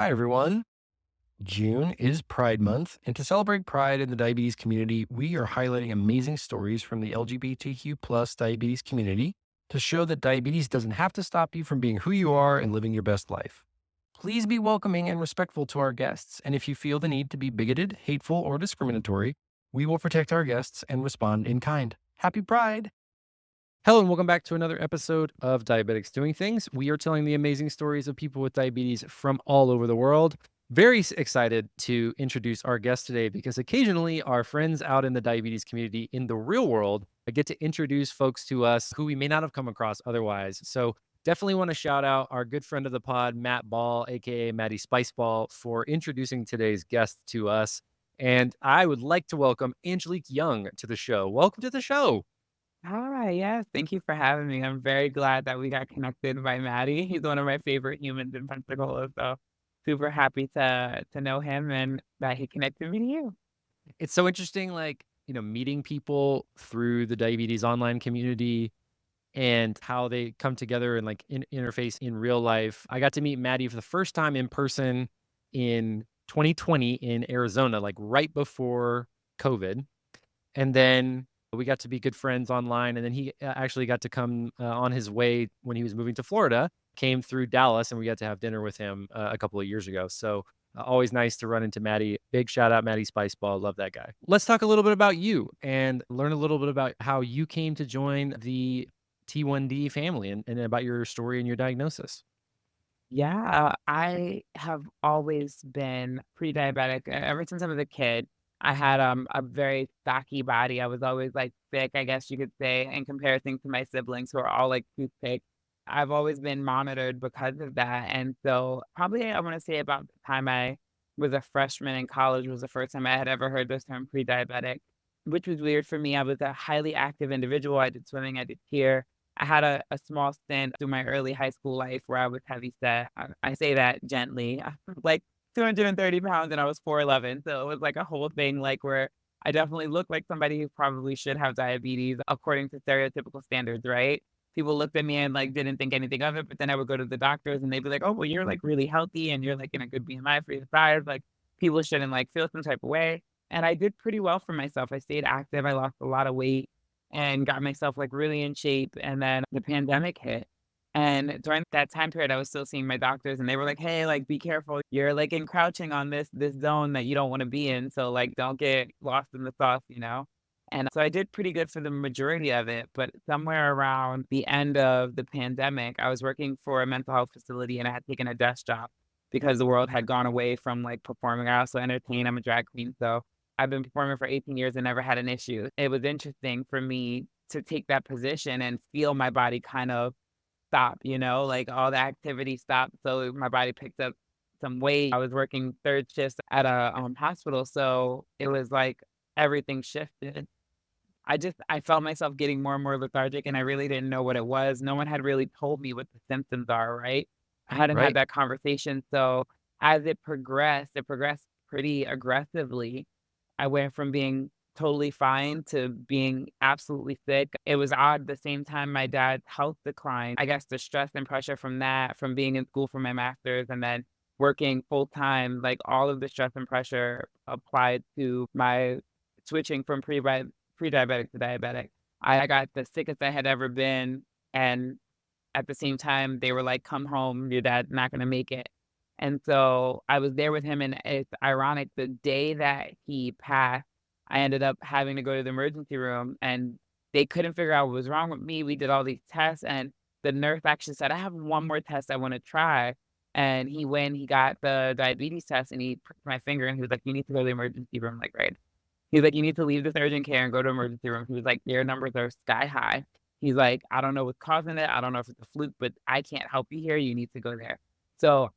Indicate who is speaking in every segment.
Speaker 1: Hi, everyone. June is Pride Month, and to celebrate pride in the diabetes community, we are highlighting amazing stories from the LGBTQ plus diabetes community to show that diabetes doesn't have to stop you from being who you are and living your best life. Please be welcoming and respectful to our guests, and if you feel the need to be bigoted, hateful, or discriminatory, we will protect our guests and respond in kind. Happy Pride! Hello, and welcome back to another episode of Diabetics Doing Things. We are telling the amazing stories of people with diabetes from all over the world. Very excited to introduce our guest today because occasionally our friends out in the diabetes community in the real world get to introduce folks to us who we may not have come across otherwise. So definitely want to shout out our good friend of the pod, Matt Ball, aka Matty Spiceball, for introducing today's guest to us. And I would like to welcome Angelique Young to the show. Welcome to the show.
Speaker 2: Hi, yes, thank you for having me. I'm very glad that we got connected by Maddie. He's one of my favorite humans in Pensacola, so super happy to know him and that he connected me to you.
Speaker 1: It's so interesting, meeting people through the diabetes online community and how they come together and interface in real life. I got to meet Maddie for the first time in person in 2020 in Arizona, like right before COVID. And then we got to be good friends online. And then he actually got to come on his way when he was moving to Florida, came through Dallas, and we got to have dinner with him a couple of years ago. So always nice to run into Maddie. Big shout out, Maddie Spiceball. Love that guy. Let's talk a little bit about you and learn a little bit about how you came to join the T1D family and about your story and your diagnosis.
Speaker 2: Yeah, I have always been pre-diabetic ever since I was a kid. I had a very stocky body. I was always like thick, I guess you could say, in comparison to my siblings who are all like toothpicks. I've always been monitored because of that. And so probably I want to say about the time I was a freshman in college was the first time I had ever heard this term pre-diabetic, which was weird for me. I was a highly active individual. I did swimming, I did cheer. I had a small stint through my early high school life where I was heavy set. I say that gently. I was like 230 pounds and I was 4'11". So it was like a whole thing like where I definitely looked like somebody who probably should have diabetes according to stereotypical standards, right? People looked at me and like didn't think anything of it, but then I would go to the doctors and they'd be like, "Oh, well, you're like really healthy and you're like in a good BMI for your size. Like people shouldn't like feel some type of way." And I did pretty well for myself. I stayed active. I lost a lot of weight and got myself, like, really in shape, and then the pandemic hit, and during that time period, I was still seeing my doctors, and they were like, "Hey, like, be careful. You're, like, encroaching on this zone that you don't wanna be in, so, like, don't get lost in the sauce," you know? And so I did pretty good for the majority of it, but somewhere around the end of the pandemic, I was working for a mental health facility, and I had taken a desk job because the world had gone away from, like, performing. I also entertain, I'm a drag queen, so I've been performing for 18 years and never had an issue. It was interesting for me to take that position and feel my body kind of stop, like all the activity stopped. So my body picked up some weight. I was working third shift at a hospital. So it was like everything shifted. I felt myself getting more and more lethargic and I really didn't know what it was. No one had really told me what the symptoms are, right? I hadn't had
Speaker 1: Right.
Speaker 2: that conversation. So as it progressed pretty aggressively. I went from being totally fine to being absolutely sick. It was odd the same time my dad's health declined. I guess the stress and pressure from that, from being in school for my master's and then working full time, like all of the stress and pressure applied to my switching from pre-diabetic to diabetic. I got the sickest I had ever been. And at the same time, they were like, "Come home, your dad's not gonna make it." And so I was there with him, and it's ironic, the day that he passed, I ended up having to go to the emergency room, and they couldn't figure out what was wrong with me. We did all these tests, and the nurse actually said, "I have one more test I wanna try." And he went, he got the diabetes test, and he pricked my finger, and he was like, "You need to go to the emergency room," like, right. He's like, "You need to leave this urgent care and go to emergency room." He was like, "Their numbers are sky high." He's like, "I don't know what's causing it. I don't know if it's a fluke, but I can't help you here. You need to go there." So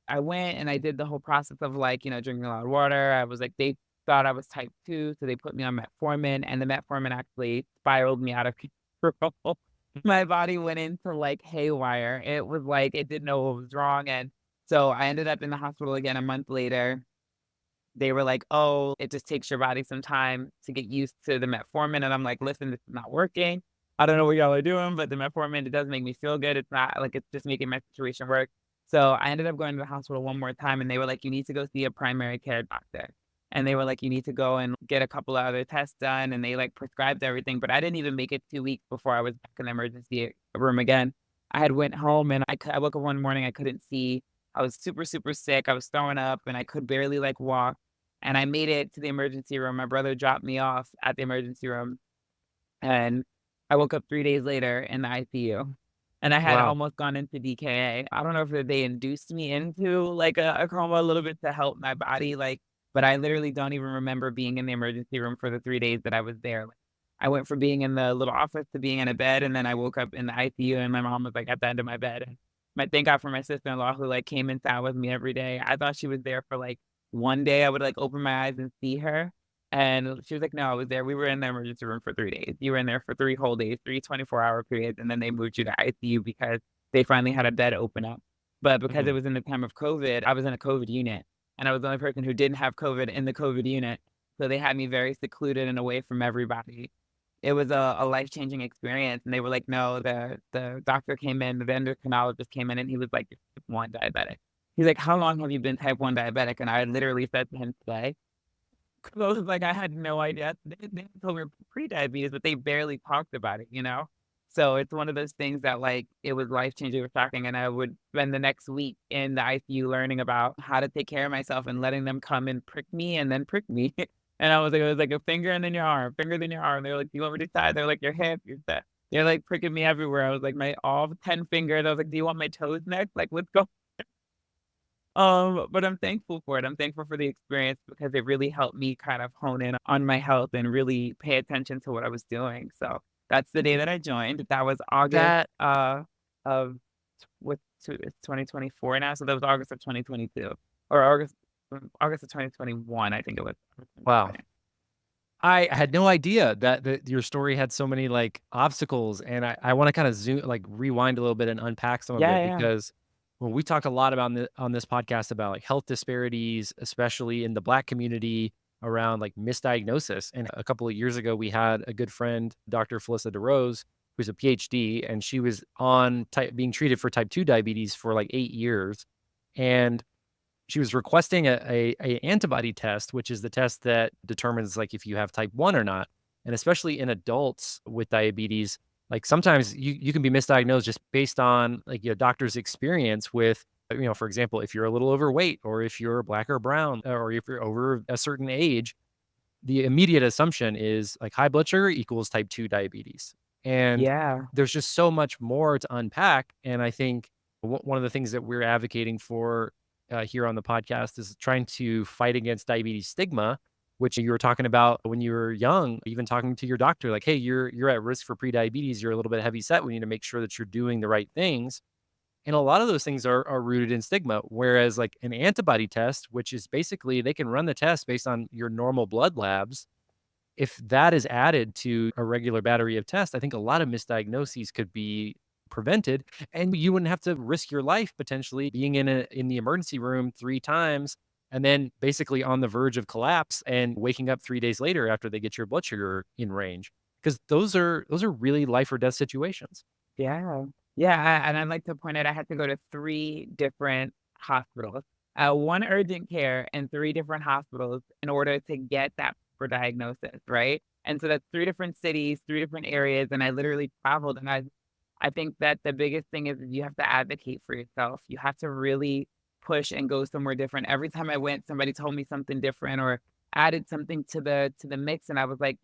Speaker 2: I went and I did the whole process of like, drinking a lot of water. I was like, they thought I was type 2, so they put me on metformin, and the metformin actually spiraled me out of control. My body went into like haywire. It was like it didn't know what was wrong. And so I ended up in the hospital again a month later. They were like, "Oh, it just takes your body some time to get used to the metformin," and I'm like, "Listen, this is not working. I don't know what y'all are doing, but the metformin, it does make me feel good. It's not like it's just making my situation worse." So I ended up going to the hospital one more time and they were like, "You need to go see a primary care doctor." And they were like, "You need to go and get a couple of other tests done." And they like prescribed everything, but I didn't even make it 2 weeks before I was back in the emergency room again. I had went home and I woke up one morning, I couldn't see. I was super, super sick. I was throwing up and I could barely like walk. And I made it to the emergency room. My brother dropped me off at the emergency room and I woke up 3 days later in the ICU, and I had
Speaker 1: Wow.
Speaker 2: almost gone into DKA. I don't know if they induced me into, like, a coma a little bit to help my body, like, but I literally don't even remember being in the emergency room for the 3 days that I was there. Like, I went from being in the little office to being in a bed, and then I woke up in the ICU, and my mom was, like, at the end of my bed, and my thank God for my sister-in-law who, like, came and sat with me every day. I thought she was there for, like, one day I would, like, open my eyes and see her, and she was like, "No, I was there. We were in the emergency room for 3 days. You were in there for 3 whole days, 3 24-hour periods, and then they moved you to ICU because they finally had a bed open up." But because it
Speaker 1: Mhm.
Speaker 2: was in the time of COVID, I was in a COVID unit, and I was the only person who didn't have COVID in the COVID unit, so they had me very secluded and away from everybody. It was a life-changing experience, and they were like, "No," the doctor came in, the endocrinologist came in, and he was like, "You're type 1 diabetic." He's like, "How long have you been type 1 diabetic?" And I literally said to him today, 'cause I was like, I had no idea. They told me pre-diabetes, but they barely talked about it, you know? So it's one of those things that, like, it was life-changing or shocking, and I would spend the next week in the ICU learning about how to take care of myself and letting them come and prick me and then prick me. And I was like, it was like a finger and then your arm, finger then your arm. They're like, "Do you want me to tie?" They're like, "Your hip, your that." They're like pricking me everywhere. I was like, my all 10 fingers. I was like, "Do you want my toes next? Like, let's go." But I'm thankful for it. I'm thankful for the experience because it really helped me kind of hone in on my health and really pay attention to what I was doing. So that's the day that I joined. That was August
Speaker 1: That
Speaker 2: of it's 2024 now. So that was August of 2022 or August of 2021, I think it was.
Speaker 1: wow. I had no idea that your story had so many, like, obstacles, and I wanna kinda rewind a little bit and unpack some of
Speaker 2: Yeah,
Speaker 1: it
Speaker 2: yeah.
Speaker 1: because when we talk a lot about on this podcast about, like, health disparities, especially in the Black community around, like, misdiagnosis, and a couple of years ago, we had a good friend, Dr. Felissa DeRose, who's a PhD, and she was on being treated for type 2 diabetes for, like, 8 years, and she was requesting a antibody test, which is the test that determines, like, if you have type 1 or not. And especially in adults with diabetes, like, sometimes you can be misdiagnosed just based on, like, your doctor's experience with, for example, if you're a little overweight or if you're black or brown or if you're over a certain age, the immediate assumption is, like, high blood sugar equals type 2 diabetes. And
Speaker 2: Yeah.
Speaker 1: there's just so much more to unpack, and I think one of the things that we're advocating for, here on the podcast is trying to fight against diabetes stigma, which you were talking about when you were young, even talking to your doctor, like, "Hey, you're at risk for prediabetes, you're a little bit heavy set, we need to make sure that you're doing the right things." And a lot of those things are rooted in stigma. Whereas like an antibody test, which is basically they can run the test based on your normal blood labs. If that is added to a regular battery of tests, I think a lot of misdiagnoses could be prevented and you wouldn't have to risk your life potentially being in the emergency room 3 times and then basically on the verge of collapse and waking up 3 days later after they get your blood sugar in range. Because those are really life or death situations.
Speaker 2: Yeah. Yeah, and I'd like to point out I had to go to 3 different hospitals, 1 urgent care and 3 different hospitals in order to get that for diagnosis, right? And so that's 3 different cities, 3 different areas, and I literally traveled, and I think that the biggest thing is you have to advocate for yourself. You have to really push and go somewhere different. Every time I went, somebody told me something different or added something to the mix, and I was like,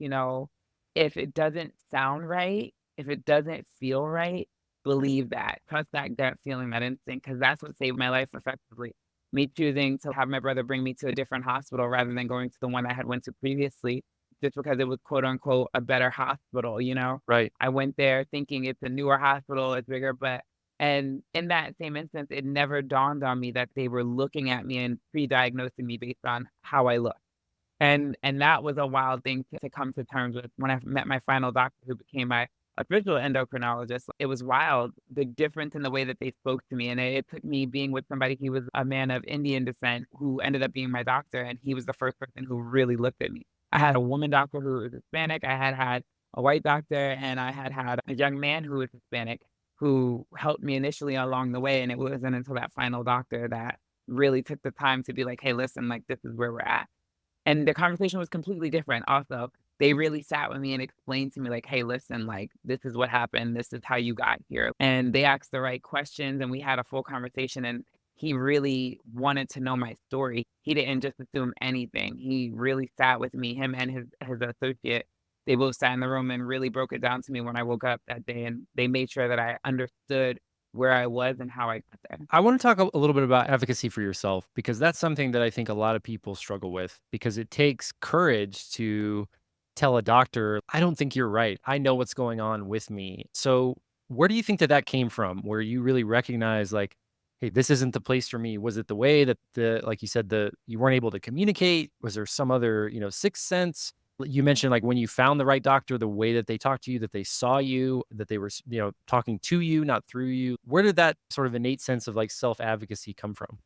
Speaker 2: if it doesn't sound right, if it doesn't feel right, believe that. Trust that gut feeling, that instinct, because that's what saved my life effectively. Me choosing to have my brother bring me to a different hospital rather than going to the one I had went to previously, just because it was quote unquote a better hospital, you know?
Speaker 1: Right.
Speaker 2: I went there thinking it's a newer hospital, it's bigger, but and in that same instance, it never dawned on me that they were looking at me and pre-diagnosing me based on how I look. And that was a wild thing to come to terms with when I met my final doctor who became my official endocrinologist. It was wild, the difference in the way that they spoke to me, and it took me being with somebody, he was a man of Indian descent who ended up being my doctor, and he was the first person who really looked at me. I had a woman doctor who was Hispanic, I had had a white doctor, and I had had a young man who was Hispanic who helped me initially along the way, and it wasn't until that final doctor that really took the time to be like, "Hey, listen, like, this is where we're at." And the conversation was completely different also. They really sat with me and explained to me like, "Hey, listen, like, this is what happened. This is how you got here." And they asked the right questions, and we had a full conversation, and he really wanted to know my story. He didn't just assume anything. He really sat with me, him and his associate. They both sat in the room and really broke it down to me when I woke up that day, and they made sure that I understood where I was and how I got there.
Speaker 1: I want to talk a little bit about advocacy for yourself because that's something that I think a lot of people struggle with because it takes courage to tell a doctor, I don't think you're right. I know what's going on with me. So, where do you think that that came from? Where you really recognize, like, hey, this isn't the place for me? Was it the way that like you said, you weren't able to communicate? Was there some other, sixth sense? You mentioned like when you found the right doctor, the way that they talked to you, that they saw you, that they were, talking to you, not through you. Where did that sort of innate sense of like self advocacy come from?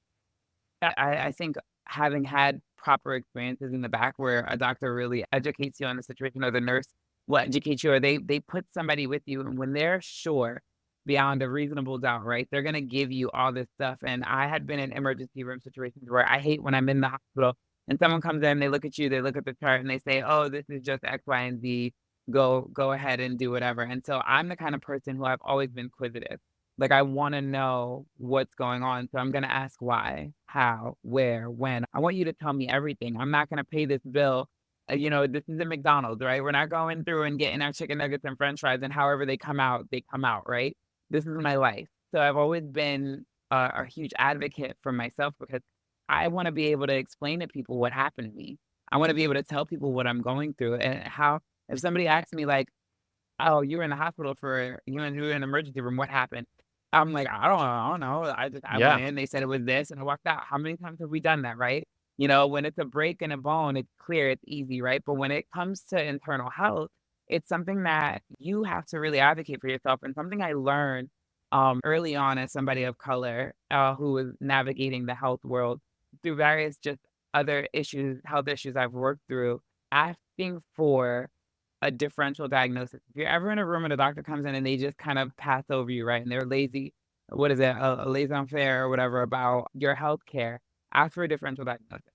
Speaker 2: I think having had proper experiences in the back where a doctor really educates you on the situation or the nurse will educate you or they put somebody with you and when they're sure beyond a reasonable doubt, right, they're gonna give you all this stuff. And I had been in emergency room situations where I hate when I'm in the hospital and someone comes in, they look at you, they look at the chart and they say, "Oh, this is just X, Y, and Z. Go ahead and do whatever." And so I'm the kind of person who I've always been inquisitive. Like, I wanna know what's going on, so I'm gonna ask why, how, where, when. I want you to tell me everything. I'm not gonna pay this bill. This is a McDonald's, right? We're not going through and getting our chicken nuggets and french fries, and however they come out, right? This is my life. So I've always been a huge advocate for myself because I wanna be able to explain to people what happened to me. I wanna be able to tell people what I'm going through and how if somebody asks me like, "Oh, you were in the hospital for you were in an emergency room, what happened?" I'm like, I don't know. I went
Speaker 1: Yeah.
Speaker 2: in, they said it was this, and I walked out." How many times have we done that, right? When it's a break and a bone, it's clear, it's easy, right? But when it comes to internal health, it's something that you have to really advocate for yourself. And something I learned early on as somebody of color who was navigating the health world through various just other issues, health issues I've worked through, asking for a differential diagnosis. If you're ever in a room and a doctor comes in and they just kind of pass over you, right? And they're lazy, what is it, a laissez-faire or whatever about your health care, ask for a differential diagnosis.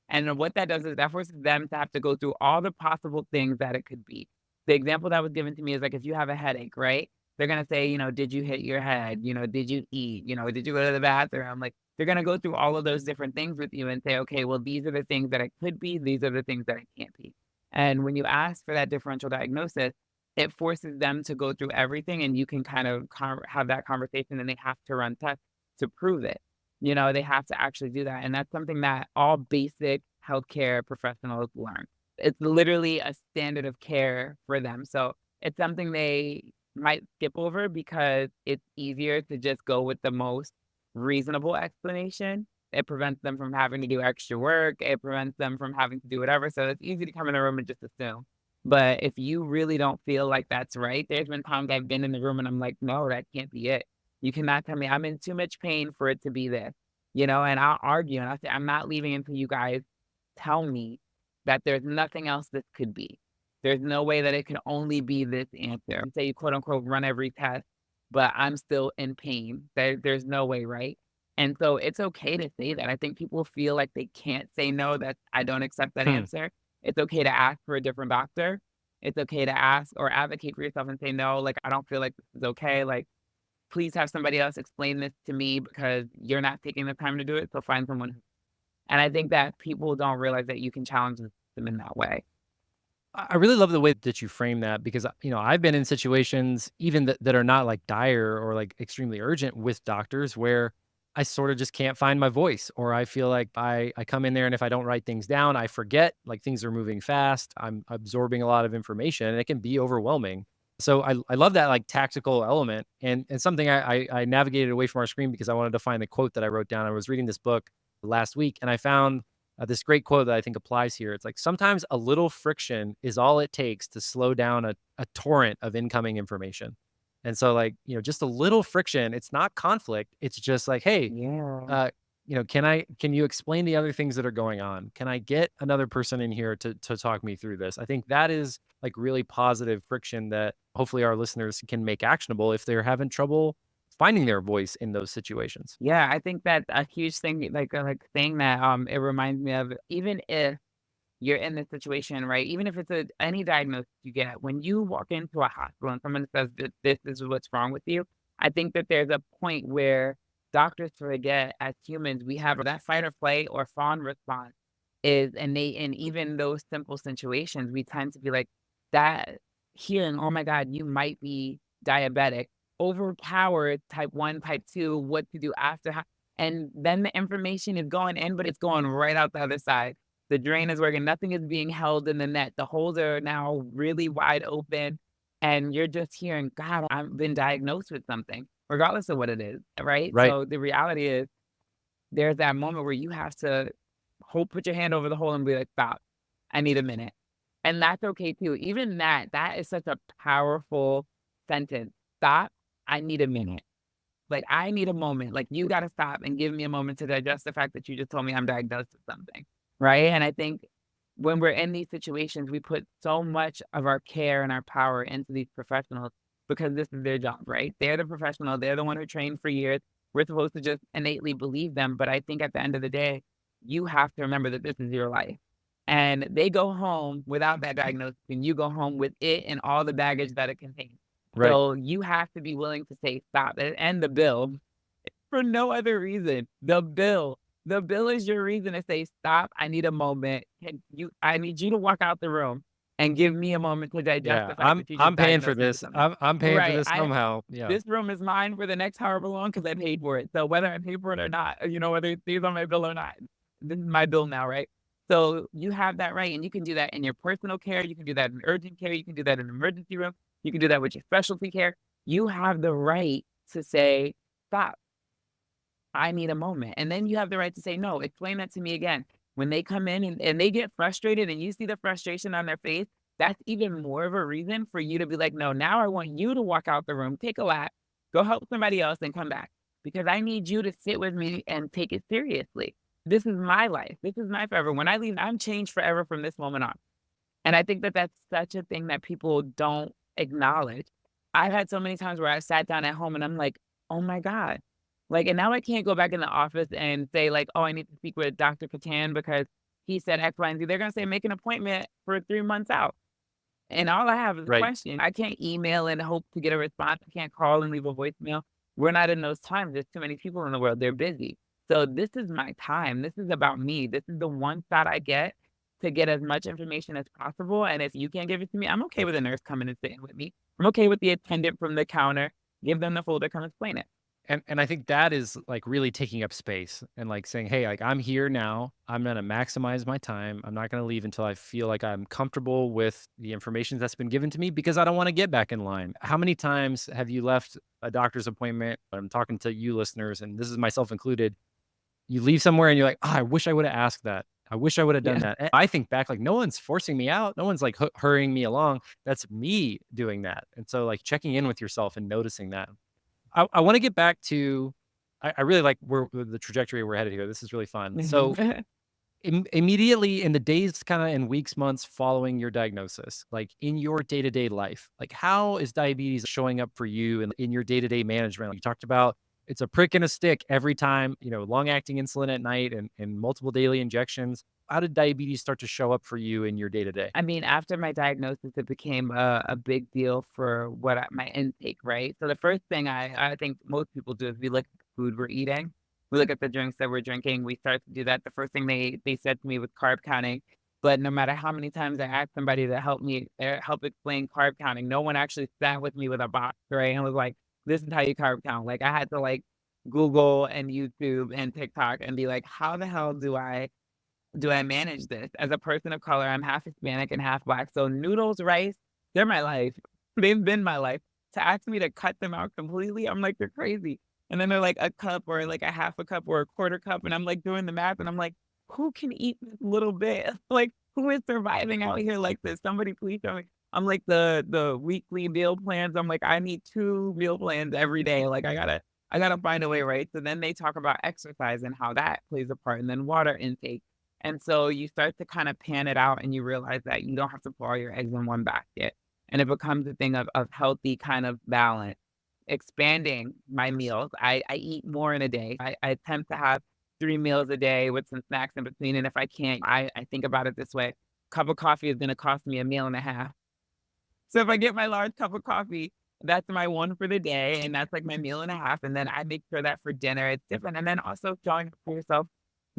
Speaker 2: And then what that does is that forces them to have to go through all the possible things that it could be. The example that was given to me is like if you have a headache, right? They're gonna say, did you hit your head? Did you eat? Did you go to the bathroom? Like they're gonna go through all of those different things with you and say, okay, well, these are the things that it could be, these are the things that it can't be. And when you ask for that differential diagnosis, it forces them to go through everything and you can kind of have that conversation and they have to run tests to prove it. They have to actually do that. And that's something that all basic healthcare professionals learn. It's literally a standard of care for them. So it's something they might skip over because it's easier to just go with the most reasonable explanation. It prevents them from having to do extra work. It prevents them from having to do whatever. So it's easy to come in the room and just assume. But if you really don't feel like that's right, there's been times I've been in the room and I'm like, no, that can't be it. You cannot tell me I'm in too much pain for it to be this, and I'll argue and I'll say, I'm not leaving until you guys tell me that there's nothing else this could be. There's no way that it could only be this answer. Say you quote unquote run every test, but I'm still in pain. There's no way, right? And so it's okay to say that. I think people feel like they can't say no, that I don't accept that
Speaker 1: Hmm.
Speaker 2: answer. It's okay to ask for a different doctor. It's okay to ask or advocate for yourself and say, no, like, I don't feel like this is okay. Like, please have somebody else explain this to me because you're not taking the time to do it. So find someone. And I think that people don't realize that you can challenge them in that way.
Speaker 1: I really love the way that you frame that because, I've been in situations even that are not like dire or like extremely urgent with doctors where I sort of just can't find my voice or I feel like I come in there and if I don't write things down, I forget like things are moving fast. I'm absorbing a lot of information and it can be overwhelming. So I love that like tactical element and something I navigated away from our screen because I wanted to find the quote that I wrote down. I was reading this book last week and I found this great quote that I think applies here. It's like sometimes a little friction is all it takes to slow down a torrent of incoming information. And so, like, just a little friction, it's not conflict. It's just like, hey,
Speaker 2: Yeah.
Speaker 1: uh, can you explain the other things that are going on? Can I get another person in here to talk me through this? I think that is like really positive friction that hopefully our listeners can make actionable if they're having trouble finding their voice in those situations.
Speaker 2: Yeah, I think that a huge thing, like thing that it reminds me of, even if you're in this situation, right? Even if it's any diagnosis you get, when you walk into a hospital and someone says that this is what's wrong with you, I think that there's a point where doctors forget as humans, we have that fight or flight or fawn response is innate in even those simple situations. We tend to be like that hearing, oh my God, you might be diabetic, overpowered type 1, type 2, what to do after. And then the information is going in, but it's going right out the other side. The drain is working, nothing is being held in the net. The holes are now really wide open, and you're just hearing, "God, I've been diagnosed with something," regardless of what it is, right?
Speaker 1: Right.
Speaker 2: So the reality is there's that moment where you have to put your hand over the hole and be like, "Stop. I need a minute." And that's okay too. Even that is such a powerful sentence. "Stop. I need a minute." Like, I need a moment. Like, you gotta stop and give me a moment to digest the fact that you just told me I'm diagnosed with something, right? And I think when we're in these situations, we put so much of our care and our power into these professionals because this is their job, right? They're the professional. They're the one who trained for years. We're supposed to just innately believe them. But I think at the end of the day, you have to remember that this is your life. And they go home without that diagnosis, and you go home with it and all the baggage that it contains.
Speaker 1: Right.
Speaker 2: So you have to be willing to say stop and the bill for no other reason. The bill is your reason to say stop. I need a moment. I need you to walk out the room and give me a moment to digest
Speaker 1: Yeah.
Speaker 2: the fact that you just
Speaker 1: I'm paying for
Speaker 2: diagnosed me with
Speaker 1: this.
Speaker 2: something.
Speaker 1: I'm paying for
Speaker 2: Right.
Speaker 1: this somehow. Yeah.
Speaker 2: This room is mine for the next however long because I paid for it. So whether I paid for it or not, whether it stays on my bill or not, this is my bill now, right? So you have that right, and you can do that in your personal care. You can do that in urgent care. You can do that in emergency room. You can do that with your specialty care. You have the right to say, stop. I need a moment. And then you have the right to say, no, explain that to me again. When they come in and they get frustrated and you see the frustration on their face, that's even more of a reason for you to be like, no, now I want you to walk out the room, take a lap, go help somebody else and come back because I need you to sit with me and take it seriously. This is my life. This is my forever. When I leave, I'm changed forever from this moment on. And I think that that's such a thing that people don't acknowledge. I've had so many times where I sat down at home and I'm like, "Oh my God." Like, and now I can't go back in the office and say like, "Oh, I need to speak with Doctor Patan because he said X, Y, and Z." They're gonna say, "Make an appointment for 3 months out." And all I have is a
Speaker 1: Right.
Speaker 2: question. I can't email and hope to get a response. I can't call and leave a voicemail. We're not in those times. There's too many people in the world. They're busy. So this is my time. This is about me. This is the one shot I get to get as much information as possible. And if you can't give it to me, I'm okay with a nurse coming and sitting with me. I'm okay with the attendant from the counter. Give them the folder, come explain it.
Speaker 1: And I think that is like really taking up space and like saying, "Hey, like I'm here now. I'm gonna maximize my time. I'm not gonna leave until I feel like I'm comfortable with the information that's been given to me because I don't want to get back in line." How many times have you left a doctor's appointment? I'm talking to you listeners, and this is myself included. You leave somewhere and you're like, I wish I would have asked that. I wish I would have done
Speaker 2: Yeah.
Speaker 1: that." And I think back, like, no one's forcing me out. No one's like hurrying me along. That's me doing that. And so, like, checking in with yourself and noticing that. I want to get back to, I really like where the trajectory we're headed here. This is really fun. So, immediately in the days, kind of in weeks, months following your diagnosis, like in your day to day life, like how is diabetes showing up for you in your day to day management? Like you talked about, it's a prick and a stick every time, long acting insulin at night and multiple daily injections. How did diabetes start to show up for you in your day to day?
Speaker 2: I mean, after my diagnosis, it became a big deal for my intake, right? So the first thing I think most people do is we look at the food we're eating. We look at the drinks that we're drinking. We start to do that. The first thing they said to me was carb counting. But no matter how many times I asked somebody to help me help explain carb counting, no one actually sat with me with a box, right? And was like, this is how you carb count. Like I had to like Google and YouTube and TikTok and be like, how the hell do I manage this? As a person of color, I'm half Hispanic and half Black. So noodles, rice, they're my life. They've been my life. To ask me to cut them out completely, I'm like, they're crazy. And then they're like a cup or like a half a cup or a quarter cup. And I'm like doing the math and I'm like, who can eat this little bit? Like, who is surviving out here like this? Somebody please tell me. I'm like the weekly meal plans. I'm like, I need 2 meal plans every day. Like I gotta find a way, right? So then they talk about exercise and how that plays a part, and then water intake. And so you start to kind of pan it out and you realize that you don't have to put all your eggs in one basket. And it becomes a thing of healthy kind of balance. Expanding my meals. I eat more in a day. I attempt to have 3 meals a day with some snacks in between. And if I can't, I think about it this way. Cup of coffee is gonna cost me a meal and a half. So if I get my large cup of coffee, that's my one for the day, and that's like my meal and a half. And then I make sure that for dinner it's different. And then also showing up for yourself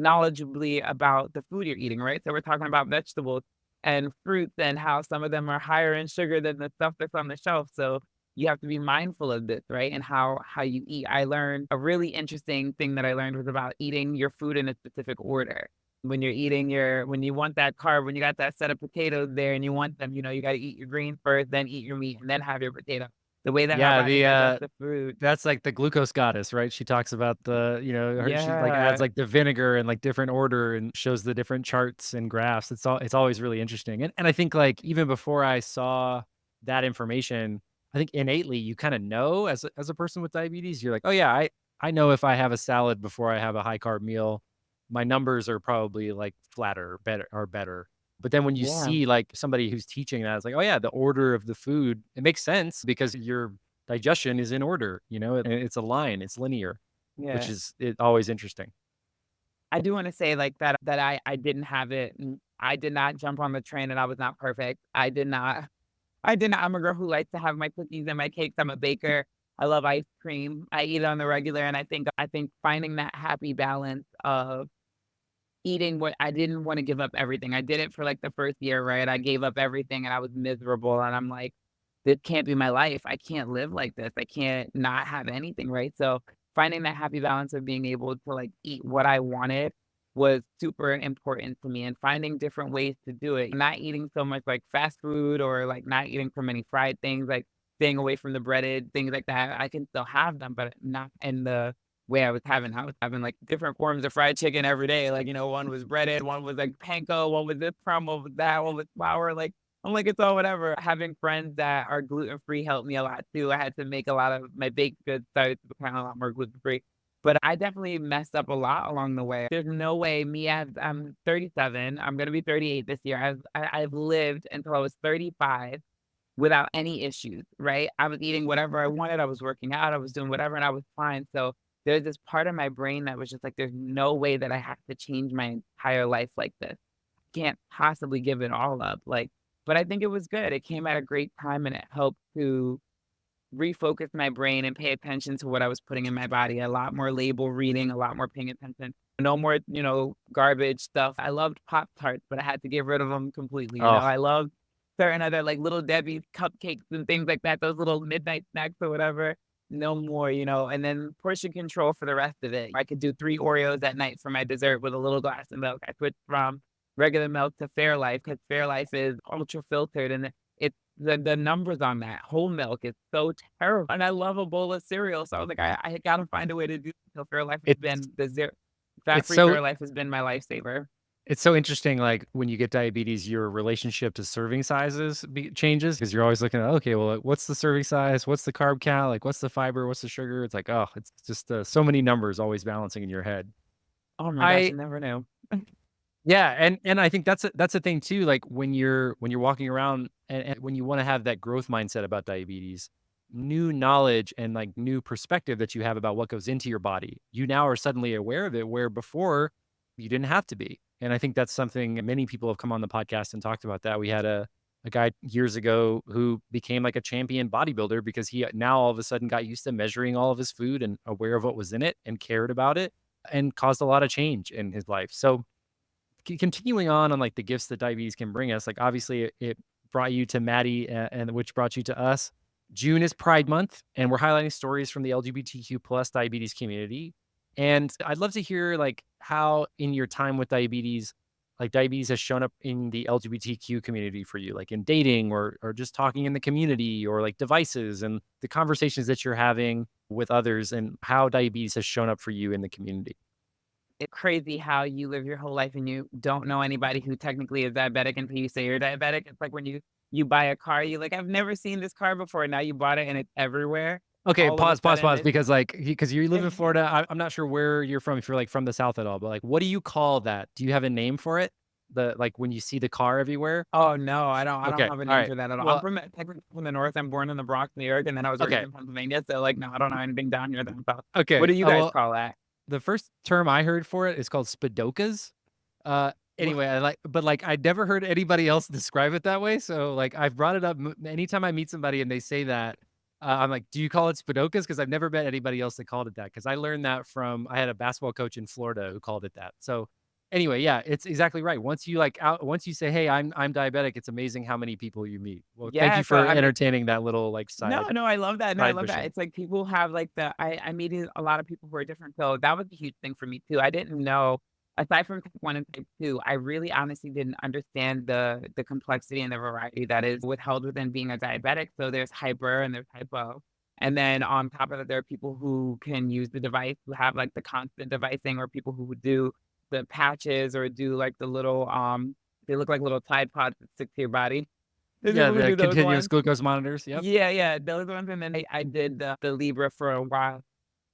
Speaker 2: knowledgeably about the food you're eating, right? So we're talking about vegetables and fruits and how some of them are higher in sugar than the stuff that's on the shelf. So you have to be mindful of this, right? And how you eat. I learned a really interesting thing that I learned was about eating your food in a specific order. When you're eating when you want that carb, when you got that set of potatoes there and you want them, you gotta eat your greens first, then eat your meat, and then have your potato. The way that our
Speaker 1: Yeah,
Speaker 2: body digests the food.
Speaker 1: that's like the glucose goddess, right? She talks about she like adds
Speaker 2: Yeah.
Speaker 1: like the vinegar and like different order and shows the different charts and graphs. It's always really interesting. And I think like even before I saw that information, I think innately you kind of know as a person with diabetes, you're like, oh yeah, I know if I have a salad before I have a high carb meal, my numbers are probably like flatter, better. But then when you
Speaker 2: Yeah.
Speaker 1: see, like, somebody who's teaching that, it's like, "Oh, yeah, the order of the food," it makes sense because your digestion is in order, and it's a line, it's linear, which
Speaker 2: Yeah.
Speaker 1: is always interesting.
Speaker 2: I do wanna say like that I didn't have it, and I did not jump on the train, and I was not perfect. I did not. I'm a girl who likes to have my cookies and my cakes. I'm a baker. I love ice cream. I eat it on the regular, and I think finding that happy balance of eating what I didn't wanna give up everything. I did it for, like, the first year, right? I gave up everything, and I was miserable, and I'm like, "This can't be my life. I can't live like this. I can't not have anything," right? So, finding that happy balance of being able to, like, eat what I wanted was super important to me, and finding different ways to do it. Not eating so much, like, fast food or, like, not eating so many fried things, like, staying away from the breaded, things like that. I can still have them, but not in the way I was having, like, different forms of fried chicken every day, like, one was breaded, one was, like, panko, one was this crumb, one was that, one was flour, like, I'm like, "It's all whatever." Having friends that are gluten-free helped me a lot too. I had to make a lot of my baked goods started to become a lot more gluten-free, but I definitely messed up a lot along the way. There's no way me as I'm 37, I'm gonna be 38 this year. I've lived until I was 35 without any issues, right? I was eating whatever I wanted, I was working out, I was doing whatever, and I was fine. So there's this part of my brain that was just like, there's no way that I have to change my entire life like this. Can't possibly give it all up. Like, but I think it was good. It came at a great time and it helped to refocus my brain and pay attention to what I was putting in my body. A lot more label reading, a lot more paying attention. No more, garbage stuff. I loved Pop Tarts, but I had to get rid of them completely.
Speaker 1: Oh,
Speaker 2: I loved certain other like Little Debbie's cupcakes and things like that, those little midnight snacks or whatever. No more, and then portion control for the rest of it. I could do 3 Oreos at night for my dessert with a little glass of milk. I switched from regular milk to Fairlife because Fairlife is ultra filtered and the numbers on that whole milk is so terrible, and I love a bowl of cereal, so I was like, I gotta find a way to do so Fairlife has
Speaker 1: it's
Speaker 2: been the zero
Speaker 1: it's
Speaker 2: fat-free
Speaker 1: so
Speaker 2: Fairlife has been my lifesaver.
Speaker 1: it's so interesting, like, when you get diabetes, your relationship to serving sizes changes because 'cause you're always looking at, "Okay, well, like, what's the serving size? What's the carb count? Like, what's the fiber? What's the sugar?" It's like, oh, it's just, so many numbers always balancing in your head.
Speaker 2: Oh my gosh,
Speaker 1: I
Speaker 2: I never knew.
Speaker 1: Yeah, and I think that's a thing too, like, when you're walking around and when you wanna have that growth mindset about diabetes, new knowledge and, like, new perspective that you have about what goes into your body, you now are suddenly aware of it, where before you didn't have to be, and I think that's something many people have come on the podcast and talked about that. We had a guy years ago who became, like, a champion bodybuilder because he now all of a sudden got used to measuring all of his food and aware of what was in it and cared about it and caused a lot of change in his life. So continuing on like the gifts that diabetes can bring us, like obviously it brought you to Maddie and which brought you to us. June is Pride Month, and we're highlighting stories from the LGBTQ plus diabetes community. And I'd love to hear like how in your time with diabetes, like diabetes has shown up in the LGBTQ community for you, like in dating or just talking in the community or like devices and the conversations that you're having with others and how diabetes has shown up for you in the community.
Speaker 2: It's crazy how you live your whole life and you don't know anybody who technically is diabetic until you say you're diabetic. It's like when you buy a car, you're like, "I've never seen this car before." Now you bought it and it's everywhere.
Speaker 1: Okay,
Speaker 2: all of a sudden
Speaker 1: pause,
Speaker 2: it's
Speaker 1: because like because you live in Florida. I'm not sure where you're from. If you're like from the South at all, but like, what do you call that? Do you have a name for it? The like when you see the car everywhere.
Speaker 2: Oh, no, I don't
Speaker 1: Okay,
Speaker 2: have a
Speaker 1: all
Speaker 2: name
Speaker 1: right.
Speaker 2: for that at all. I'm
Speaker 1: Well,
Speaker 2: from technically from the North. I'm born in the Bronx, New York, and then I was raised
Speaker 1: okay,
Speaker 2: in Pennsylvania, so, like, no, I don't know anything down here down south. What
Speaker 1: okay.
Speaker 2: do you guys
Speaker 1: Well,
Speaker 2: call that?
Speaker 1: the first term I heard for it is called spadokas.
Speaker 2: Wha
Speaker 1: Anyway, I like, but like I never heard anybody else describe it that way. So like I've brought it up anytime I meet somebody and they say that. I'm like, do you call it spadokas? Because I've never met anybody else that called it that. Because I learned that from I had a basketball coach in Florida who called it that. So anyway, yeah, it's exactly right. Once you like out, once you say, "Hey, I'm diabetic," it's amazing how many people you meet. Well, thank
Speaker 2: Yeah,
Speaker 1: you
Speaker 2: so,
Speaker 1: for
Speaker 2: I mean
Speaker 1: entertaining that little like
Speaker 2: no,
Speaker 1: side
Speaker 2: no, I love that. No, I
Speaker 1: side
Speaker 2: love that.
Speaker 1: mission.
Speaker 2: It's like people have like I meet a lot of people who are different. So that was a huge thing for me too. I didn't know aside from type 1 and type 2, I really honestly didn't understand the complexity and the variety that is withheld within being a diabetic. So there's hyper and there's hypo. And then on top of it, there are people who can use the device who have like the constant devicing or people who would do the patches or do like the little they look like little Tide Pods that stick to your body. There's
Speaker 1: Yeah,
Speaker 2: people who
Speaker 1: the
Speaker 2: do those
Speaker 1: continuous
Speaker 2: ones.
Speaker 1: glucose monitors. Yep.
Speaker 2: Yeah, yeah, those ones, and then I did the Libra for a while.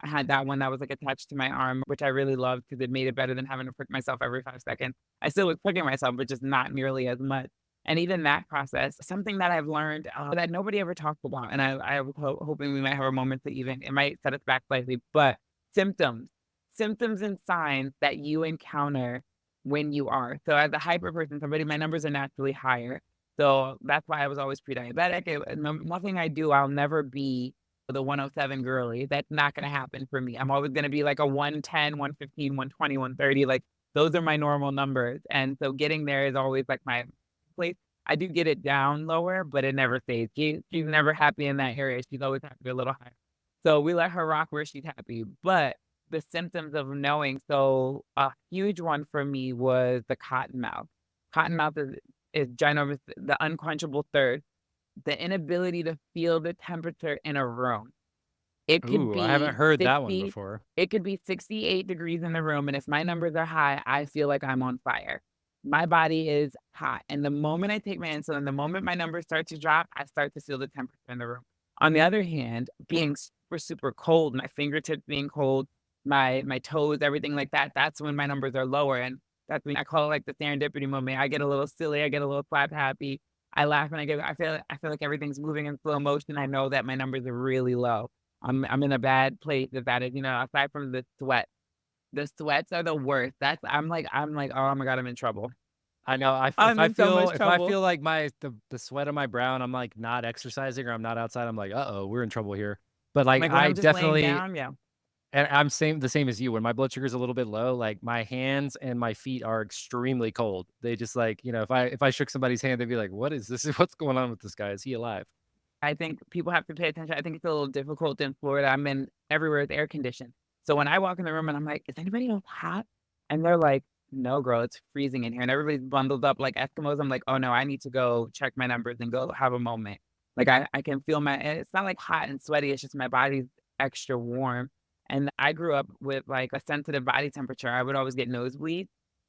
Speaker 2: I had that one that was, like, attached to my arm, which I really loved because it made it better than having to prick myself every 5 seconds. I still was pricking myself, but just not nearly as much. And even that process, something that I've learned, that nobody ever talked about, and I was hoping we might have a moment to even it might set us back slightly, but symptoms. Symptoms and signs that you encounter when you are. So as a hyper person, somebody my numbers are naturally higher. So that's why I was always pre-diabetic. Nothing I do, I'll never be the 107 girly. That's not gonna happen for me. I'm always gonna be like a 110, 115, 120, 130. Like those are my normal numbers. And so getting there is always like my place. I do get it down lower, but it never stays. She's never happy in that area. She's always happy a little higher. So we let her rock where she's happy. But the symptoms of knowing, so a huge one for me was the cotton mouth. Cotton mouth is ginormous, the unquenchable thirst, the inability to feel the temperature in a room. It could
Speaker 1: Ooh, I haven't
Speaker 2: be
Speaker 1: heard that one
Speaker 2: 60
Speaker 1: before.
Speaker 2: it could be 68 degrees in the room, and if my numbers are high, I feel like I'm on fire. My body is hot, and the moment I take my insulin, the moment my numbers start to drop, I start to feel the temperature in the room. On the other hand, being super, super cold, my fingertips being cold, my toes, everything like that, that's when my numbers are lower, and that's when I call it, like, the serendipity moment. I get a little silly, I get a little slap happy, I laugh, and I feel like everything's moving in slow motion. I know that my numbers are really low. I'm in a bad place if that is, aside from the sweat. The sweats are the worst. That's I'm like, "Oh my god, I'm in trouble.
Speaker 1: I know.
Speaker 2: I'm in so much
Speaker 1: If I
Speaker 2: trouble."
Speaker 1: feel like the sweat on my brow and I'm like not exercising or I'm not outside, I'm like, uh-oh, we're in trouble here. But like
Speaker 2: Like, when
Speaker 1: I
Speaker 2: I'm just laying
Speaker 1: definitely
Speaker 2: down, yeah.
Speaker 1: and I'm the same as you. When my blood sugar is a little bit low, like my hands and my feet are extremely cold. They just like, if I shook somebody's hand, they'd be like, "What is this? What's going on with this guy? Is he alive?"
Speaker 2: I think people have to pay attention. I think it's a little difficult in Florida. I'm in everywhere is air conditioned. So when I walk in the room and I'm like, "Is anybody else hot?" And they're like, "No, girl, it's freezing in here." And everybody's bundled up like Eskimos. I'm like, "Oh no, I need to go check my numbers and go have a moment." Like I can feel and it's not like hot and sweaty. It's just my body's extra warm. And I grew up with like a sensitive body temperature. I would always get nosebleeds.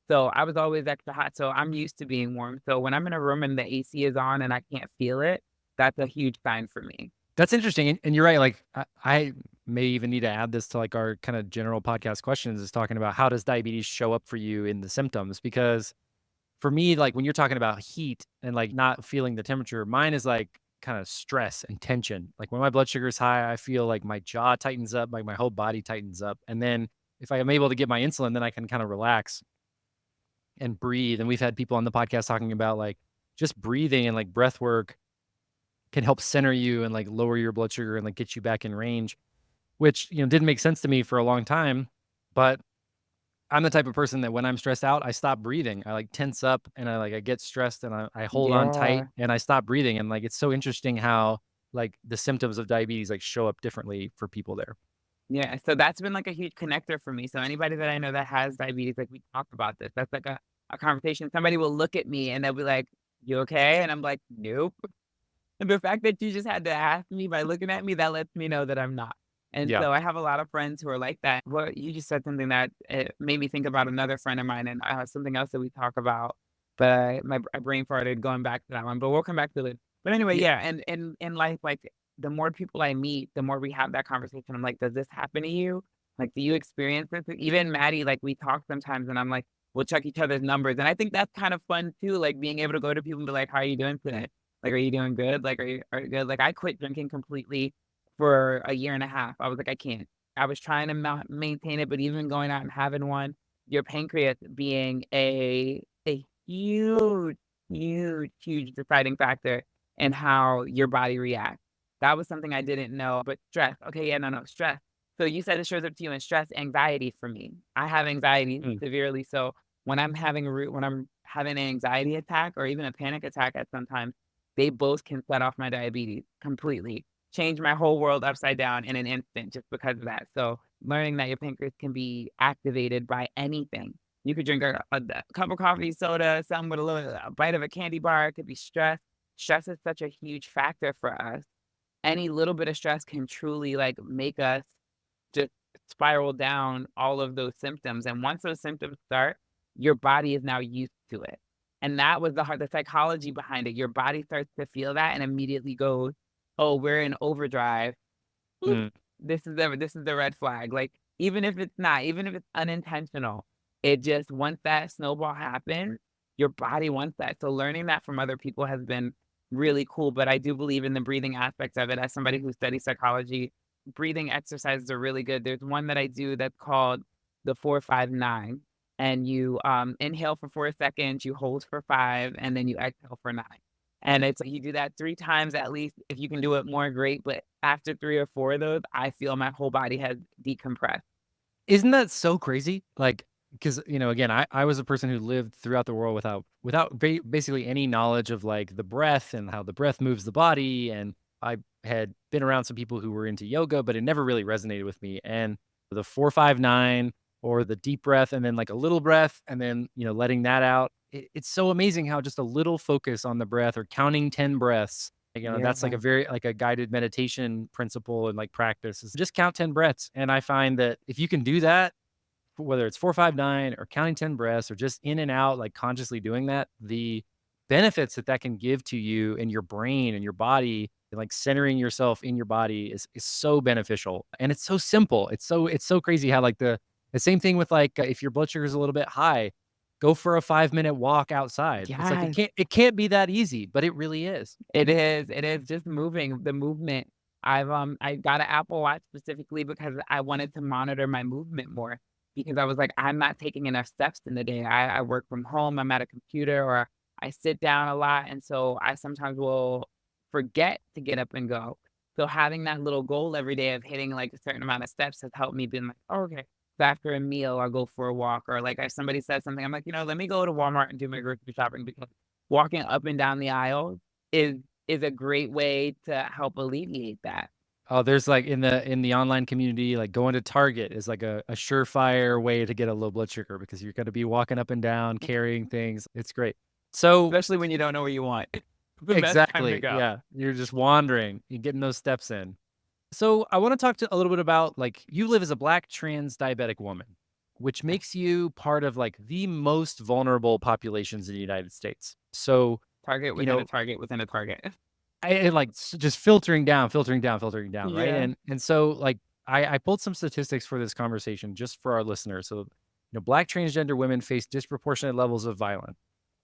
Speaker 2: So I was always extra hot. So I'm used to being warm. So when I'm in a room and the AC is on and I can't feel it, that's a huge sign for me.
Speaker 1: That's interesting, and you're right. Like I may even need to add this to like our kind of general podcast questions is talking about how does diabetes show up for you in the symptoms? Because for me, like when you're talking about heat and like not feeling the temperature, mine is like kind of stress and tension. Like when my blood sugar is high, I feel like my jaw tightens up, like my whole body tightens up. And then if I am able to get my insulin, then I can kind of relax and breathe. And we've had people on the podcast talking about like just breathing and like breath work can help center you and like lower your blood sugar and like get you back in range, which, didn't make sense to me for a long time. But I'm the type of person that when I'm stressed out, I stop breathing. I like tense up and I get stressed and I hold on tight
Speaker 2: Yeah.
Speaker 1: and I stop breathing. And like it's so interesting how like the symptoms of diabetes like show up differently for people there.
Speaker 2: Yeah, so that's been like a huge connector for me. So anybody that I know that has diabetes, like we talk about this. That's like a conversation. Somebody will look at me and they'll be like, "You okay?" And I'm like, "Nope." And the fact that you just had to ask me by looking at me, that lets me know that I'm not. And
Speaker 1: Yeah.
Speaker 2: so I have a lot of friends who are like that. Well, you just said something that made me think about another friend of mine and something else that we talk about. But my brain farted going back to that one. But we'll come back to it. But anyway,
Speaker 1: Yeah.
Speaker 2: yeah. And in life, like the more people I meet, the more we have that conversation. I'm like, "Does this happen to you? Like, do you experience this?" Even Maddie, like, we talk sometimes and I'm like, we'll check each other's numbers, and I think that's kind of fun too, like, being able to go to people and be like, "How are you doing today? Like, are you doing good? Like, are you good?" Like, I quit drinking completely for a year and a half. I was like, "I can't." I was trying to maintain it, but even going out and having one, your pancreas being a huge, huge, huge deciding factor in how your body reacts. That was something I didn't know, but stress. Okay, yeah, no, no, stress. So you said it shows up to you in stress, anxiety for me. I have anxiety
Speaker 1: Mm.
Speaker 2: severely. So when I'm having an anxiety attack or even a panic attack at sometimes, they both can set off my diabetes completely. Change my whole world upside down in an instant just because of that. So learning that your pancreas can be activated by anything. You could drink a cup of coffee, soda, something with a bite of a candy bar. It could be stress. Stress is such a huge factor for us. Any little bit of stress can truly like make us just spiral down all of those symptoms. And once those symptoms start, your body is now used to it. And that was the psychology behind it. Your body starts to feel that and immediately goes, "Oh, we're in overdrive. Boop.
Speaker 1: Mm.
Speaker 2: This is the red flag." Like, even if it's not, even if it's unintentional, it just once that snowball happens, your body wants that. So learning that from other people has been really cool. But I do believe in the breathing aspect of it. As somebody who studies psychology, breathing exercises are really good. There's one that I do that's called the 4-5-9. And you inhale for 4 seconds, you hold for 5, and then you exhale for 9. And it's you do that 3 times at least. If you can do it more, great, but after 3 or 4 of those, I feel my whole body has decompressed.
Speaker 1: Isn't that so crazy? Like, because again, I was a person who lived throughout the world without basically any knowledge of like the breath and how the breath moves the body, and I had been around some people who were into yoga, but it never really resonated with me. And the 4-5-9 or the deep breath, and then like a little breath, and then letting that out. It's so amazing how just a little focus on the breath or counting 10 breaths.
Speaker 2: Yeah.
Speaker 1: That's like a very like a guided meditation principle and like practice is just count 10 breaths. And I find that if you can do that, whether it's 4-5-9 or counting 10 breaths or just in and out, like consciously doing that, the benefits that can give to you and your brain and your body, and like centering yourself in your body is so beneficial. And it's so simple. It's so crazy how like the same thing with like if your blood sugar is a little bit high, go for a 5-minute walk outside. It's like
Speaker 2: Yes.
Speaker 1: it can't be that easy, but it really is.
Speaker 2: It is just moving, the movement. I got an Apple Watch specifically because I wanted to monitor my movement more because I was like, "I'm not taking enough steps in the day." I work from home, I'm at a computer, or I sit down a lot, and so I sometimes will forget to get up and go. So having that little goal every day of hitting, like, a certain amount of steps has helped me being like, "Oh, okay." So after a meal, I'll go for a walk, or, like, if somebody says something, I'm like, "Let me go to Walmart and do my grocery shopping," because walking up and down the aisle is is a great way to help alleviate that.
Speaker 1: Oh, there's like in the online community, like going to Target is like a surefire way to get a low blood sugar because you're gonna be walking up and down, carrying things. It's great. So
Speaker 2: Especially when you don't know where you want. The best time to
Speaker 1: exactly,
Speaker 2: go.
Speaker 1: yeah, you're just wandering, you're getting those steps in. So I want to talk to a little bit about like you live as a Black trans diabetic woman, which makes you part of like the most vulnerable populations in the United States. So
Speaker 2: Target
Speaker 1: you
Speaker 2: within a
Speaker 1: know,
Speaker 2: target within a target.
Speaker 1: like just filtering down, filtering down, filtering down, right?
Speaker 2: Yeah.
Speaker 1: And so like I pulled some statistics for this conversation just for our listeners. So Black transgender women face disproportionate levels of violence.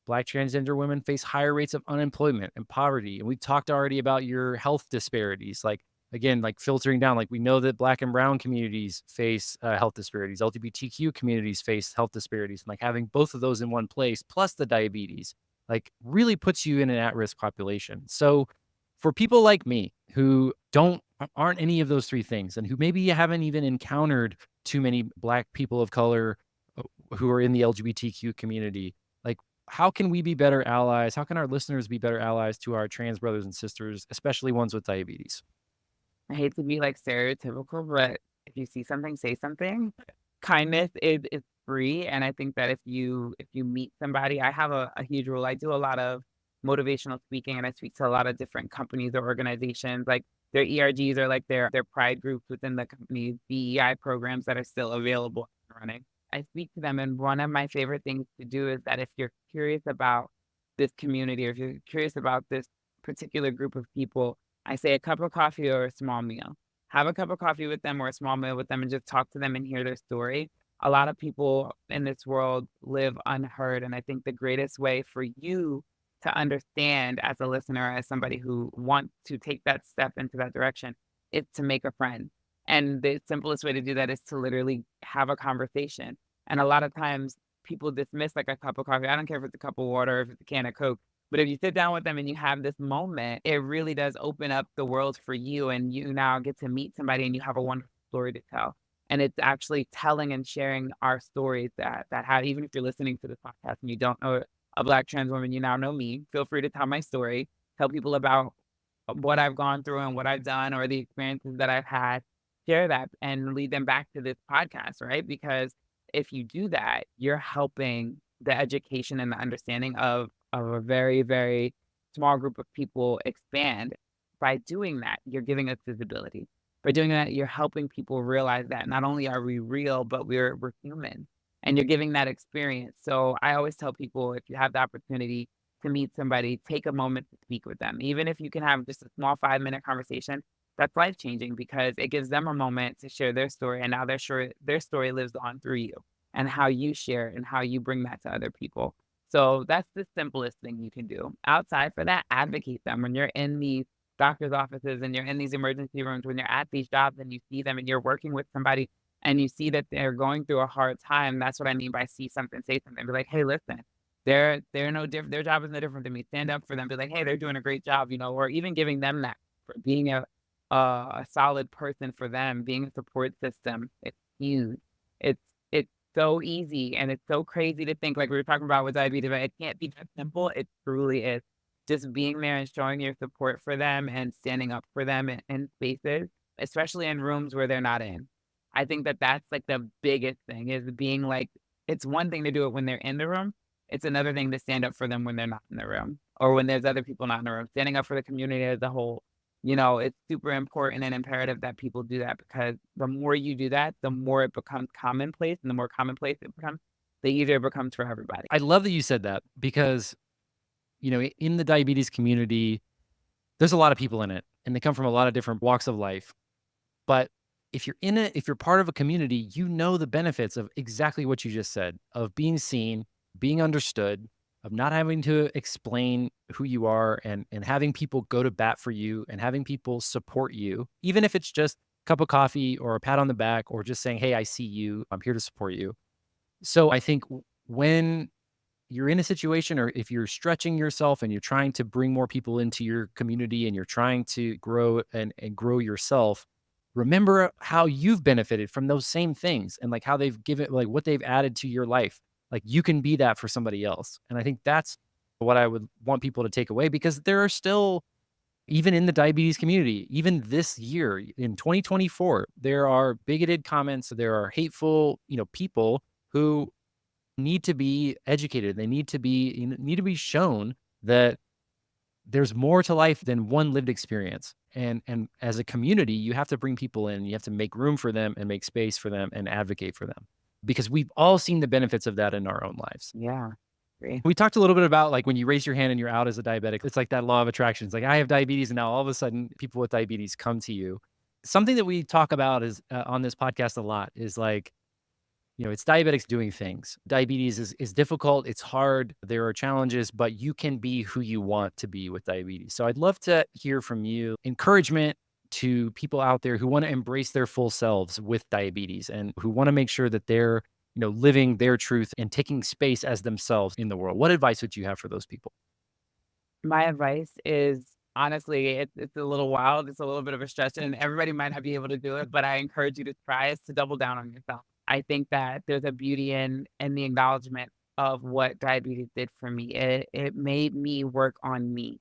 Speaker 1: Black transgender women face higher rates of unemployment and poverty. And we talked already about your health disparities. Like again, like filtering down, like we know that Black and brown communities face health disparities. LGBTQ communities face health disparities. And like having both of those in one place, plus the diabetes, like really puts you in an at-risk population. So for people like me who aren't any of those three things and who maybe haven't even encountered too many Black people of color who are in the LGBTQ community, like how can we be better allies? How can our listeners be better allies to our trans brothers and sisters, especially ones with diabetes?
Speaker 2: I hate to be, like, stereotypical, but if you see something, say something. Kindness is free, and I think that if you meet somebody, I have a huge rule. I do a lot of motivational speaking, and I speak to a lot of different companies or organizations, like their ERGs or, like, their pride groups within the company's DEI programs that are still available and running. I speak to them, and one of my favorite things to do is that if you're curious about this community, or if you're curious about this particular group of people, I say a cup of coffee or a small meal. Have a cup of coffee with them or a small meal with them and just talk to them and hear their story. A lot of people in this world live unheard. And I think the greatest way for you to understand as a listener, as somebody who wants to take that step into that direction, is to make a friend. And the simplest way to do that is to literally have a conversation. And a lot of times people dismiss like a cup of coffee. I don't care if it's a cup of water, or if it's a can of Coke. But if you sit down with them and you have this moment, it really does open up the world for you, and you now get to meet somebody and you have a wonderful story to tell. And it's actually telling and sharing our stories that have, even if you're listening to this podcast and you don't know a Black trans woman, you now know me. Feel free to tell my story, tell people about what I've gone through and what I've done or the experiences that I've had. Share that and lead them back to this podcast, right? Because if you do that, you're helping the education and the understanding of a very, very small group of people expand. By doing that, you're giving us visibility. By doing that, you're helping people realize that not only are we real, but we're human, and you're giving that experience. So I always tell people, if you have the opportunity to meet somebody, take a moment to speak with them. Even if you can have just a small 5-minute conversation, that's life changing because it gives them a moment to share their story. And now their story lives on through you and how you share and how you bring that to other people. So that's the simplest thing you can do. Outside for that, advocate them. When you're in these doctor's offices and you're in these emergency rooms, when you're at these jobs and you see them and you're working with somebody and you see that they're going through a hard time, that's what I mean by see something, say something. Be like, hey, listen, they're no different. Their job is no different than me. Stand up for them. Be like, hey, they're doing a great job, or even giving them that for being a solid person for them, being a support system. It's huge. It's so easy, and it's so crazy to think, like we were talking about with diabetes, right? It can't be that simple. It truly is. Just being there and showing your support for them and standing up for them in spaces, especially in rooms where they're not in. I think that that's like the biggest thing is being like, it's one thing to do it when they're in the room. It's another thing to stand up for them when they're not in the room or when there's other people not in the room. Standing up for the community as a whole. It's super important and imperative that people do that because the more you do that, the more it becomes commonplace, and the more commonplace it becomes, the easier it becomes for everybody.
Speaker 1: I love that you said that because, in the diabetes community, there's a lot of people in it and they come from a lot of different walks of life. But if you're part of a community, you know the benefits of exactly what you just said, of being seen, being understood, of not having to explain who you are and having people go to bat for you and having people support you, even if it's just a cup of coffee or a pat on the back or just saying, "Hey, I see you. I'm here to support you." So I think when you're in a situation or if you're stretching yourself and you're trying to bring more people into your community and you're trying to grow and grow yourself, remember how you've benefited from those same things and like how they've given like what they've added to your life. Like you can be that for somebody else. And I think that's what I would want people to take away because there are still, even in the diabetes community, even this year in 2024, there are bigoted comments, there are hateful, people who need to be educated. They need to be shown that there's more to life than one lived experience. And as a community, you have to bring people in, you have to make room for them and make space for them and advocate for them. Because we've all seen the benefits of that in our own lives.
Speaker 2: Yeah. Agree.
Speaker 1: We talked a little bit about like when you raise your hand and you're out as a diabetic, it's like that law of attraction. It's like I have diabetes and now all of a sudden people with diabetes come to you. Something that we talk about is on this podcast a lot is like it's diabetics doing things. Diabetes is difficult. It's hard. There are challenges, but you can be who you want to be with diabetes. So I'd love to hear from you encouragement to people out there who want to embrace their full selves with diabetes and who want to make sure that they're, living their truth and taking space as themselves in the world. What advice would you have for those people?
Speaker 2: My advice is honestly, it's a little wild. It's a little bit of a stretch, and everybody might not be able to do it, but I encourage you to try is to double down on yourself. I think that there's a beauty in the acknowledgement of what diabetes did for me. It made me work on me.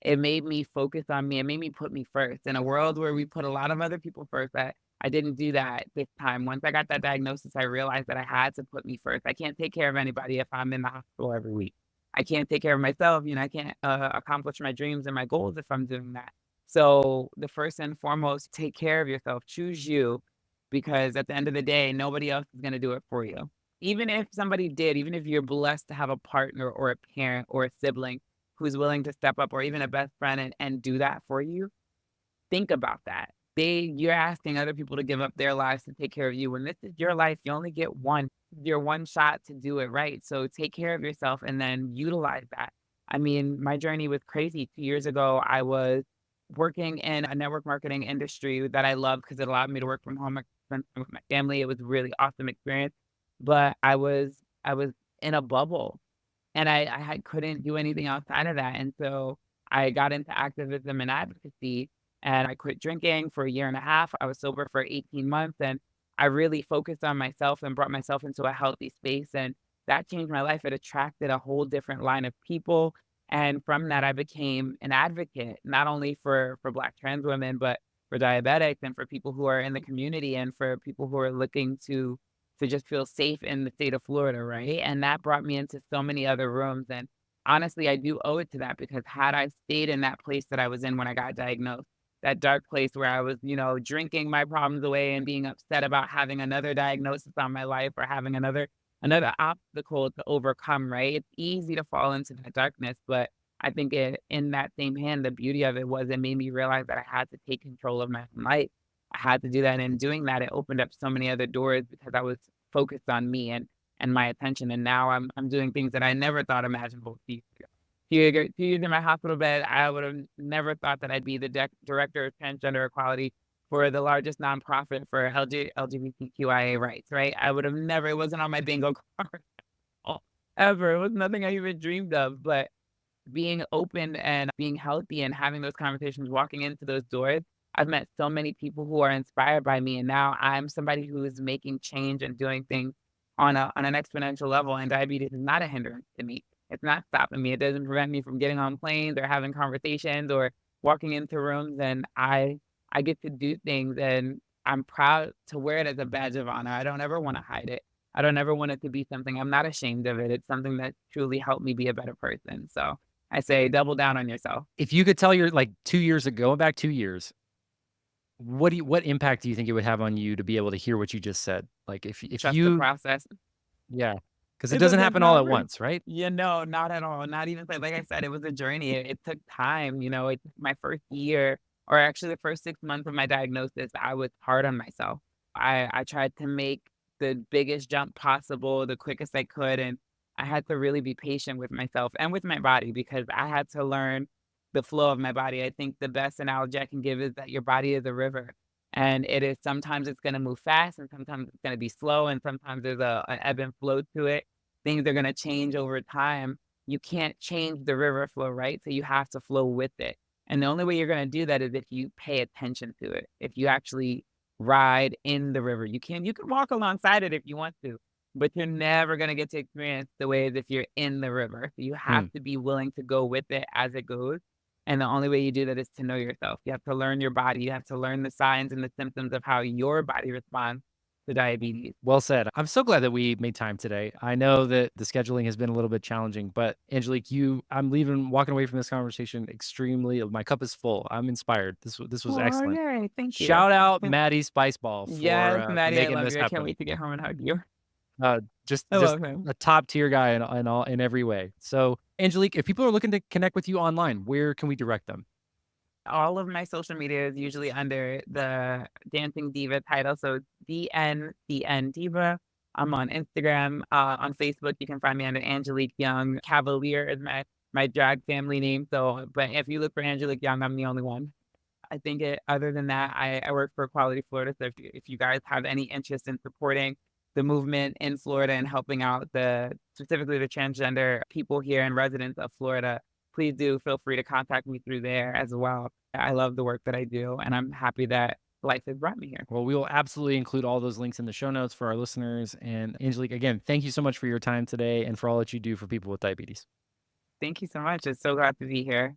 Speaker 2: It made me focus on me. It made me put me first. In a world where we put a lot of other people first, I didn't do that this time. Once I got that diagnosis, I realized that I had to put me first. I can't take care of anybody if I'm in the hospital every week. I can't take care of myself. I can't accomplish my dreams and my goals if I'm doing that. So the first and foremost, take care of yourself. Choose you, because at the end of the day, nobody else is going to do it for you. Even if somebody did, even if you're blessed to have a partner or a parent or a sibling who's willing to step up, or even a best friend and do that for you, think about that. You're asking other people to give up their lives to take care of you when this is your life. You only get your one shot to do it right. So take care of yourself and then utilize that. I mean, my journey was crazy. 2 years ago, I was working in a network marketing industry that I loved because it allowed me to work from home, spend time with my family. It was a really awesome experience. But I was in a bubble and couldn't do anything outside of that, and so I got into activism and advocacy, and I quit drinking for a year and a half. I was sober for 18 months, and I really focused on myself and brought myself into a healthy space, and that changed my life. It attracted a whole different line of people, and from that, I became an advocate, not only for Black trans women, but for diabetics and for people who are in the community and for people who are looking to just feel safe in the state of Florida, right? And that brought me into so many other rooms, and honestly, I do owe it to that because had I stayed in that place that I was in when I got diagnosed, that dark place where I was, drinking my problems away and being upset about having another diagnosis on my life or having another obstacle to overcome, right? It's easy to fall into that darkness, but I think in that same hand, the beauty of it was it made me realize that I had to take control of my own life. I had to do that, and in doing that, it opened up so many other doors because I was focused on me and my attention, and now I'm doing things that I never thought imaginable 2 years ago. 2 years in my hospital bed, I would have never thought that I'd be the director of transgender equality for the largest nonprofit for LGBTQIA rights, right? I would have never it wasn't on my bingo card ever. It was nothing I even dreamed of, but being open and being healthy and having those conversations, walking into those doors, I've met so many people who are inspired by me, and now I'm somebody who is making change and doing things on an exponential level, and diabetes is not a hindrance to me. It's not stopping me. It doesn't prevent me from getting on planes or having conversations or walking into rooms, and I get to do things, and I'm proud to wear it as a badge of honor. I don't ever wanna hide it. I don't ever want it to be something I'm not ashamed of it. It's something that truly helped me be a better person, so I say double down on yourself.
Speaker 1: If you could tell your like 2 years ago, going back 2 years, what impact do you think it would have on you to be able to hear what you just said? Like if
Speaker 2: Trust the
Speaker 1: you
Speaker 2: process.
Speaker 1: yeah, because it
Speaker 2: It
Speaker 1: doesn't
Speaker 2: doesn't
Speaker 1: happen all at
Speaker 2: never
Speaker 1: once, right?
Speaker 2: not at all, not even like I said, it was a journey, it took time, it took my first year, or actually the first 6 months of my diagnosis, I was hard on myself. I tried to make the biggest jump possible, the quickest I could, and I had to really be patient with myself and with my body because I had to learn the flow of my body. I think the best analogy I can give is that your body is a river, and it is sometimes it's gonna move fast, and sometimes it's gonna be slow, and sometimes there's an ebb and flow to it. Things are gonna change over time. You can't change the river flow, right? So you have to flow with it. And the only way you're gonna do that is if you pay attention to it. If you actually ride in the river. You can walk alongside it if you want to, but you're never gonna get to experience the way as if you're in the river. You have
Speaker 1: Hmm.
Speaker 2: to be willing to go with it as it goes. And the only way you do that is to know yourself. You have to learn your body. You have to learn the signs and the symptoms of how your body responds to diabetes.
Speaker 1: Well said. I'm so glad that we made time today. I know that the scheduling has been a little bit challenging, but Angelique, I'm walking away from this conversation extremely. My cup is full. I'm inspired. This was
Speaker 2: Oh,
Speaker 1: excellent.
Speaker 2: yay. Thank you.
Speaker 1: Shout out Maddie Spiceball
Speaker 2: Yes,
Speaker 1: for
Speaker 2: Maddie, I
Speaker 1: making
Speaker 2: love
Speaker 1: this
Speaker 2: you. I can't
Speaker 1: happen.
Speaker 2: wait to get home and hug you. I
Speaker 1: Just
Speaker 2: love him.
Speaker 1: a top tier guy in every way. So, Angelique, if people are looking to connect with you online, where can we direct them?
Speaker 2: All of my social media is usually under the Dancing Diva title, so DNCN Diva. I'm on Instagram, on Facebook, you can find me under Angelique Young. Cavalier is my drag family name, so but if you look for Angelique Young, I'm the only one. I think other than that, I work for Equality Florida, so if you guys have any interest in supporting the movement in Florida and helping out specifically the transgender people here and residents of Florida, please do feel free to contact me through there as well. I love the work that I do, and I'm happy that life has brought me here.
Speaker 1: Well, we will absolutely include all those links in the show notes for our listeners. And Angelique, again, thank you so much for your time today and for all that you do for people with diabetes.
Speaker 2: Thank you so much. It's so glad to be here.